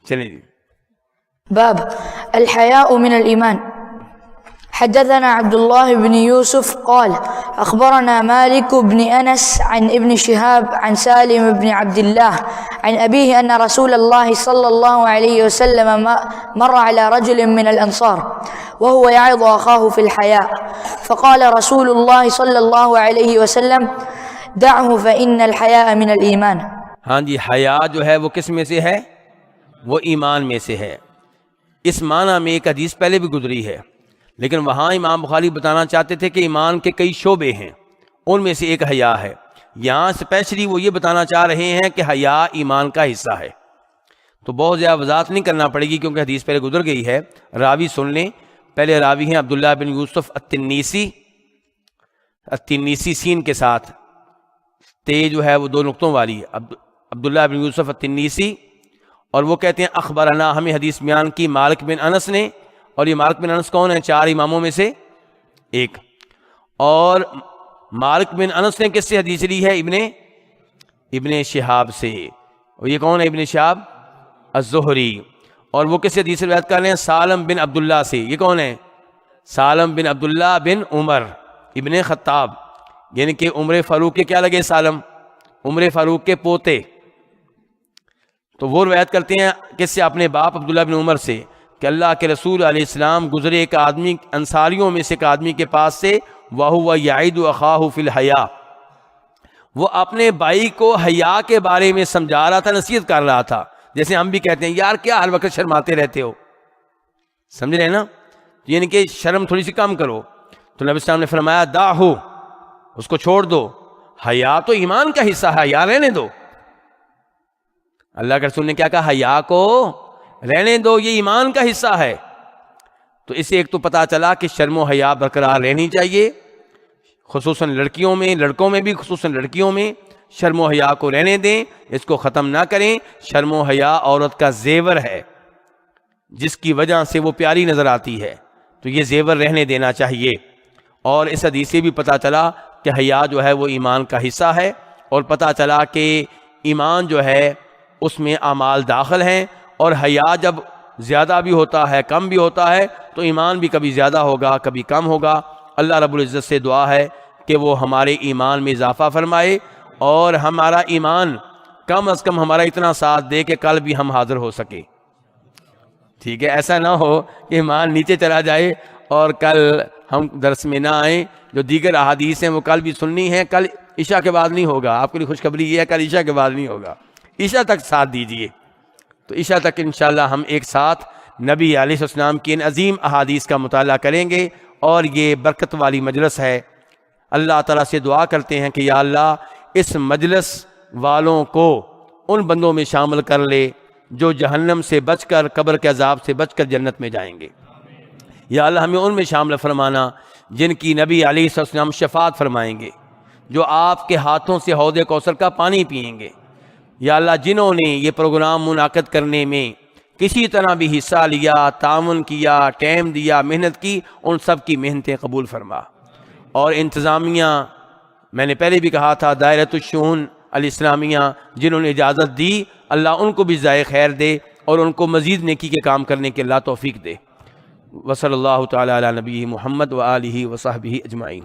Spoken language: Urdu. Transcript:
چلیں جی. باب الحياء من الإيمان. حدثنا عبد الله بن يوسف قال أخبرنا مالك بن أنس عن ابن شهاب عن سالم بن عبد الله عن أبيه أن رسول الله صلى الله عليه وسلم مر على رجل من الأنصار وهو يعظ أخاه في الحياء فقال رسول الله صلى الله عليه وسلم دعه فإن الحياء من الإيمان. ہاں جی، حیا جو ہے وہ کس میں سے ہے؟ وہ ایمان میں سے ہے. اس معنی میں ایک حدیث پہلے بھی گزری ہے، لیکن وہاں امام بخاری بتانا چاہتے تھے کہ ایمان کے کئی شعبے ہیں، ان میں سے ایک حیا ہے. یہاں اسپیشلی وہ یہ بتانا چاہ رہے ہیں کہ حیا ایمان کا حصہ ہے. تو بہت زیادہ وضاحت نہیں کرنا پڑے گی کیونکہ حدیث پہلے گزر گئی ہے. راوی سن لیں. پہلے راوی ہیں عبداللہ بن یوسف التنیسی سین کے ساتھ، تے جو ہے وہ 2 نقطوں والی ہے، عبداللہ بن یوسف التنیسی، اور وہ کہتے ہیں اخبرنا، ہمیں حدیث بیان کی مالک بن انس نے. اور یہ مالک بن انس کون ہے؟ 4 اماموں میں سے ایک. اور مالک بن انس نے کس سے حدیث لی ہے؟ ابن شہاب سے. اور یہ کون ہے ابن شہاب؟ الزہری. اور وہ کس سے حدیث روایت کر رہے ہیں؟ سالم بن عبداللہ سے. یہ کون ہے؟ سالم بن عبداللہ بن عمر ابن خطاب، یعنی کہ عمر فاروق کے کیا لگے؟ سالم، عمر فاروق کے پوتے. تو وہ روایت کرتے ہیں کس سے؟ اپنے باپ عبداللہ بن عمر سے کہ اللہ کے رسول علیہ السلام گزرے ایک آدمی، انصاریوں میں سے ایک آدمی کے پاس سے، وَهُوَ يَعِدُ أَخَاهُ فِي الْحَيَاءِ، وہ اپنے بھائی کو حیا کے بارے میں سمجھا رہا تھا، نصیحت کر رہا تھا. جیسے ہم بھی کہتے ہیں یار کیا ہر وقت شرماتے رہتے ہو، سمجھ رہے ہیں نا؟ یعنی کہ شرم تھوڑی سی کم کرو. تو نبی السلام نے فرمایا دعہو، اس کو چھوڑ دو، حیا تو ایمان کا حصہ ہے، حیا رہنے دو. اللہ کے رسول نے کیا کہا؟ حیا کو رہنے دو، یہ ایمان کا حصہ ہے. تو اسے ایک تو پتہ چلا کہ شرم و حیا برقرار رہنی چاہیے، خصوصاً لڑکیوں میں، لڑکوں میں بھی، خصوصاً لڑکیوں میں شرم و حیا کو رہنے دیں، اس کو ختم نہ کریں. شرم و حیا عورت کا زیور ہے جس کی وجہ سے وہ پیاری نظر آتی ہے، تو یہ زیور رہنے دینا چاہیے. اور اس حدیث سے بھی پتہ چلا کہ حیا جو ہے وہ ایمان کا حصہ ہے، اور پتہ چلا کہ ایمان جو ہے اس میں اعمال داخل ہیں، اور حیا جب زیادہ بھی ہوتا ہے کم بھی ہوتا ہے تو ایمان بھی کبھی زیادہ ہوگا کبھی کم ہوگا. اللہ رب العزت سے دعا ہے کہ وہ ہمارے ایمان میں اضافہ فرمائے، اور ہمارا ایمان کم از کم ہمارا اتنا ساتھ دے کہ کل بھی ہم حاضر ہو سکے. ٹھیک ہے، ایسا نہ ہو کہ ایمان نیچے چلا جائے اور کل ہم درس میں نہ آئیں. جو دیگر احادیث ہیں وہ کل بھی سننی ہیں، کل عشاء کے بعد نہیں ہوگا. آپ کے لیے خوشخبری یہ ہے کل عشاء کے بعد نہیں ہوگا، عشاء تک ساتھ دیجئے. تو عشاء تک انشاءاللہ ہم ایک ساتھ نبی علیہ السلام کی ان عظیم احادیث کا مطالعہ کریں گے، اور یہ برکت والی مجلس ہے. اللہ تعالیٰ سے دعا کرتے ہیں کہ یا اللہ اس مجلس والوں کو ان بندوں میں شامل کر لے جو جہنم سے بچ کر، قبر کے عذاب سے بچ کر جنت میں جائیں گے. یا اللہ ہمیں ان میں شامل فرمانا جن کی نبی علیہ السلام شفاعت فرمائیں گے، جو آپ کے ہاتھوں سے حوض کوثر کا پانی پئیں گے. یا اللہ جنہوں نے یہ پروگرام منعقد کرنے میں کسی طرح بھی حصہ لیا، تعاون کیا، ٹائم دیا، محنت کی، ان سب کی محنتیں قبول فرما. اور انتظامیہ، میں نے پہلے بھی کہا تھا، دائرۃ الشؤون الاسلامیہ جنہوں نے اجازت دی، اللہ ان کو بھی جزائے خیر دے اور ان کو مزید نیکی کے کام کرنے کے اللہ توفیق دے. وصلی اللہ تعالی علی نبی محمد وآلہ وصحبہ اجمعین.